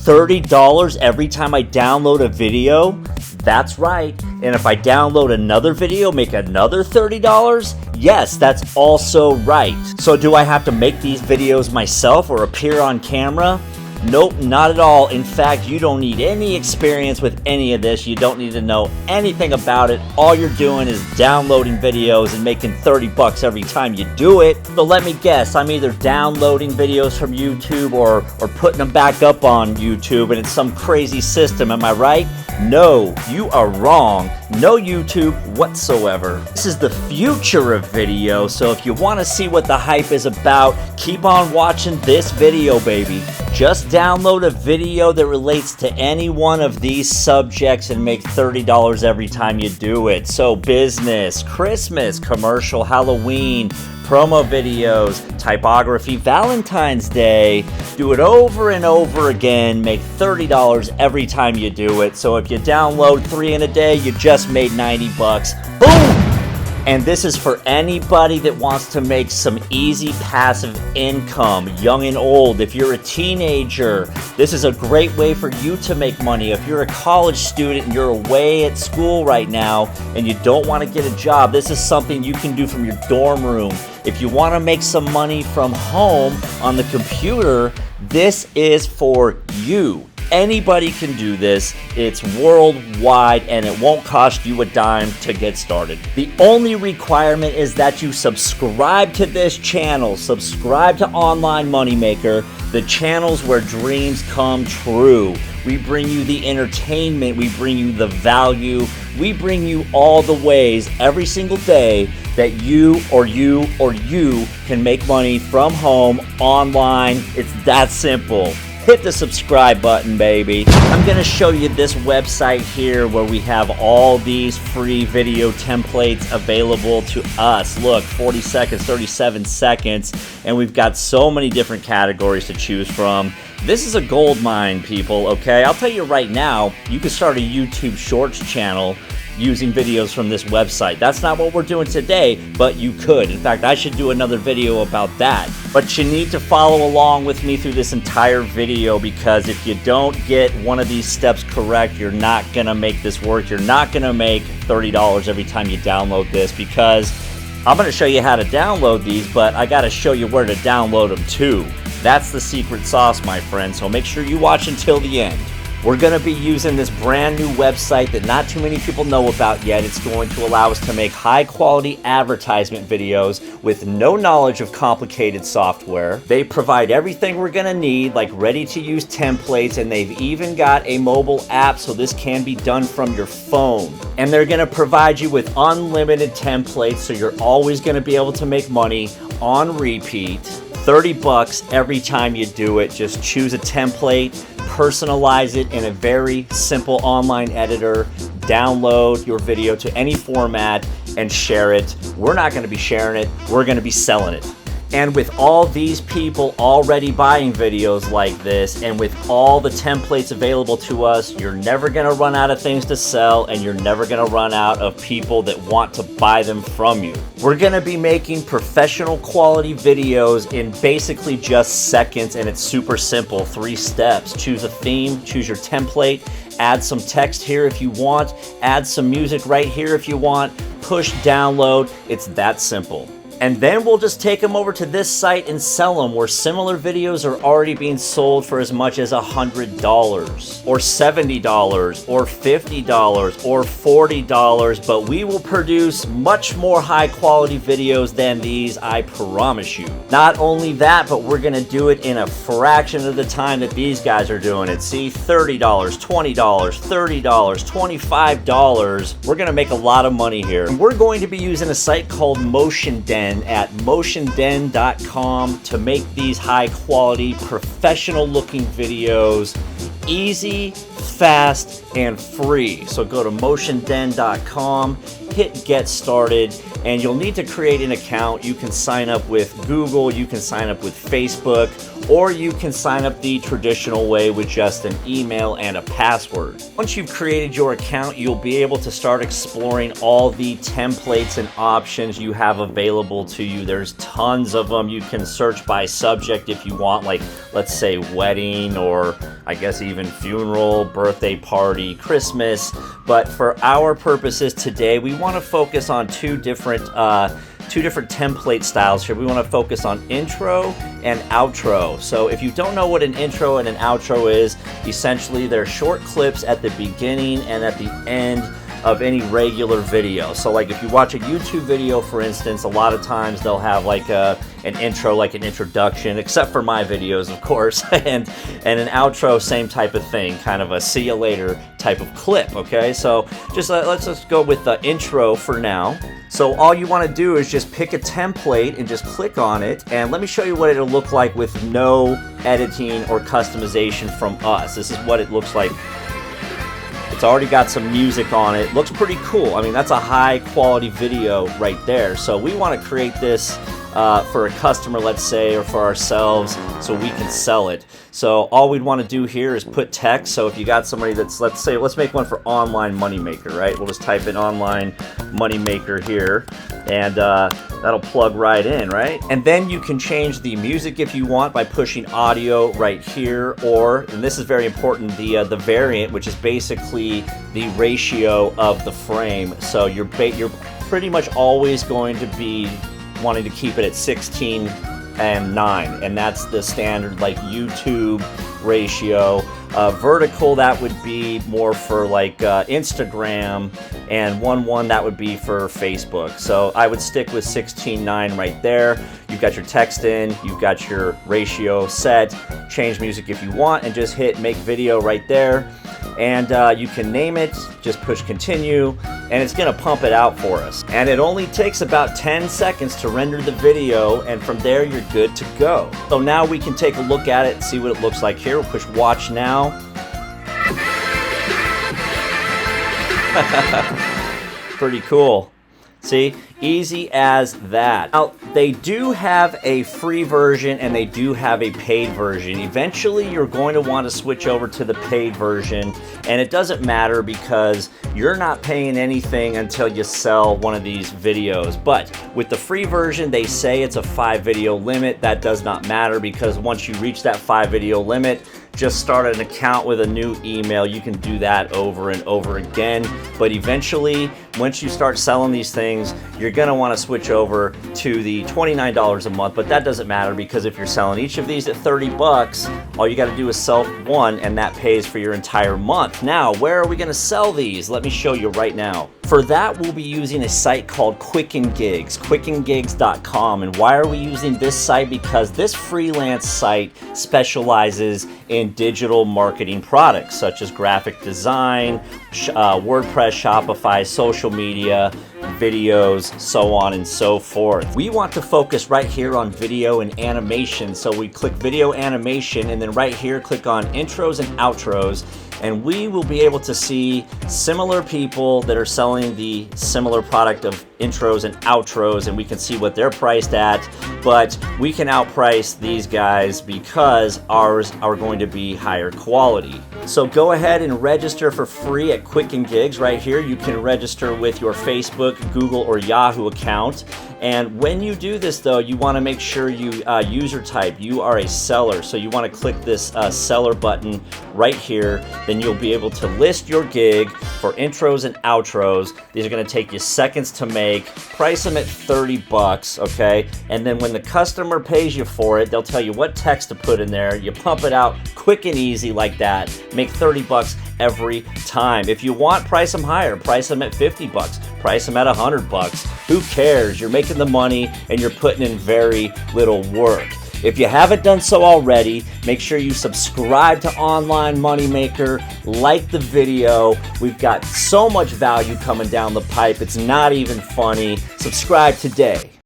$30 every time I download a video? That's right. And if I download another video, make another $30? Yes, that's also right. So do I have to make these videos myself or appear on camera? Nope, not at all. In fact, you don't need any experience with any of this. You don't need to know anything about it. All you're doing is downloading videos and making 30 bucks every time you do it. So let me guess, I'm either downloading videos from YouTube or putting them back up on YouTube, and it's some crazy system, am I right? No, you are wrong. No YouTube whatsoever. This is the future of video, so if you want to see what the hype is about, keep on watching this video, baby. Just download a video that relates to any one of these subjects and make $30 every time you do it. So business, Christmas, commercial, Halloween, promo videos, typography, Valentine's Day. Do it over and over again. Make $30 every time you do it. So if you download 3 in a day, you just made 90 bucks. Boom! And this is for anybody that wants to make some easy passive income, young and old. If you're a teenager, this is a great way for you to make money. If you're a college student and you're away at school right now and you don't want to get a job, this is something you can do from your dorm room. If you want to make some money from home on the computer, this is for you. Anybody can do this. It's worldwide and it won't cost you a dime to get started. The only requirement is that you subscribe to this channel. Subscribe to Online Moneymaker, the channels where dreams come true. We bring you the entertainment, we bring you the value, we bring you all the ways every single day that you can make money from home, online. It's that simple. Hit the subscribe button, baby. I'm gonna show you this website here where we have all these free video templates available to us. Look, 40 seconds, 37 seconds, and we've got so many different categories to choose from. This is a gold mine, people, okay? I'll tell you right now, you can start a YouTube Shorts channel using videos from this website. That's not what we're doing today, but you could. In fact, I should do another video about that. But you need to follow along with me through this entire video, because if you don't get one of these steps correct, you're not gonna make this work. You're not gonna make $30 every time you download this, because I'm gonna show you how to download these, but I gotta show you where to download them too. That's the secret sauce, my friend, so make sure you watch until the end. We're going to be using this brand new website that not too many people know about yet. It's going to allow us to make high quality advertisement videos with no knowledge of complicated software. They provide everything we're going to need, like ready to use templates, and they've even got a mobile app so this can be done from your phone. And they're going to provide you with unlimited templates, so you're always going to be able to make money on repeat. 30 bucks every time you do it. Just choose a template, personalize it in a very simple online editor, download your video to any format, and share it. We're not going to be sharing it, we're going to be selling it. And with all these people already buying videos like this, and with all the templates available to us, you're never going to run out of things to sell, and you're never going to run out of people that want to buy them from you. We're going to be making professional quality videos in basically just seconds, and it's super simple. 3 steps. Choose a theme, choose your template, add some text here if you want, add some music right here if you want, push download. It's that simple. And then we'll just take them over to this site and sell them, where similar videos are already being sold for as much as $100 or $70 or $50 or $40, but we will produce much more high quality videos than these, I promise you. Not only that, but we're gonna do it in a fraction of the time that these guys are doing it. See, $30, $20, $30, $25. We're gonna make a lot of money here. And we're going to be using a site called MotionDen at motionden.com to make these high quality, professional looking videos easy, fast, and free. So go to motionden.com, hit get started, and you'll need to create an account. You can sign up with Google, you can sign up with Facebook, or you can sign up the traditional way with just an email and a password. Once you've created your account, you'll be able to start exploring all the templates and options you have available to you. There's tons of them. You can search by subject if you want, like let's say wedding, or I guess even funeral, birthday party, Christmas. But for our purposes today, we want to focus on two different template styles here. We want to focus on intro and outro. So if you don't know what an intro and an outro is, essentially they're short clips at the beginning and at the end of any regular video. So like if you watch a YouTube video, for instance, a lot of times they'll have like an intro, like an introduction, except for my videos, of course, and an outro, same type of thing, kind of a see you later type of clip, okay? So just let's just go with the intro for now. So all you want to do is just pick a template and just click on it, and let me show you what it'll look like with no editing or customization from us. This is what it looks like. It's already got some music on it. Looks pretty cool. I mean, that's a high quality video right there. So we want to create this for a customer, let's say, or for ourselves, so we can sell it. So all we'd want to do here is put text. So if you got somebody that's, let's make one for online moneymaker, right? We'll just type in online moneymaker here, and that'll plug right in, right? And then you can change the music if you want by pushing audio right here, or, and this is very important, the variant, which is basically the ratio of the frame. So you're pretty much always going to be wanting to keep it at 16 and 9, and that's the standard like YouTube ratio. Vertical, that would be more for like Instagram, and 1:1 that would be for Facebook. So I would stick with 16:9 right there. You've got your text in, you've got your ratio set, change music if you want, and just hit make video right there. And you can name it, just push continue, and it's gonna pump it out for us. And it only takes about 10 seconds to render the video, and from there you're good to go. So now we can take a look at it and see what it looks like here. We'll push watch now. Pretty cool. See, easy as that. Now, they do have a free version and they do have a paid version. Eventually, you're going to want to switch over to the paid version, and it doesn't matter because you're not paying anything until you sell one of these videos. But with the free version, they say it's a 5 video limit. That does not matter because once you reach that 5 video limit, just start an account with a new email. You can do that over and over again. But eventually, once you start selling these things, you're gonna wanna switch over to the $29 a month, but that doesn't matter because if you're selling each of these at 30 bucks, all you gotta do is sell one and that pays for your entire month. Now, where are we gonna sell these? Let me show you right now. For that, we'll be using a site called Quicken Gigs, quickengigs.com. And why are we using this site? Because this freelance site specializes in digital marketing products such as graphic design, WordPress, Shopify, social media, videos, so on and so forth. We want to focus right here on video and animation. So we click video animation, and then right here click on intros and outros, and we will be able to see similar people that are selling the similar product of intros and outros, and we can see what they're priced at, but we can outprice these guys because ours are going to be higher quality. So go ahead and register for free at Quicken Gigs right here. You can register with your Facebook, Google, or Yahoo account. And when you do this though, you want to make sure you user type, you are a seller. So you want to click this seller button right here. Then you'll be able to list your gig for intros and outros. These are going to take you seconds to make. Price them at 30 bucks, okay? And then when the customer pays you for it, they'll tell you what text to put in there. You pump it out quick and easy like that. Make 30 bucks every time. If you want, price them higher. Price them at 50 bucks. Price them at 100 bucks. Who cares? You're making the money and you're putting in very little work. If you haven't done so already, make sure you subscribe to Online Moneymaker, like the video. We've got so much value coming down the pipe, it's not even funny. Subscribe today.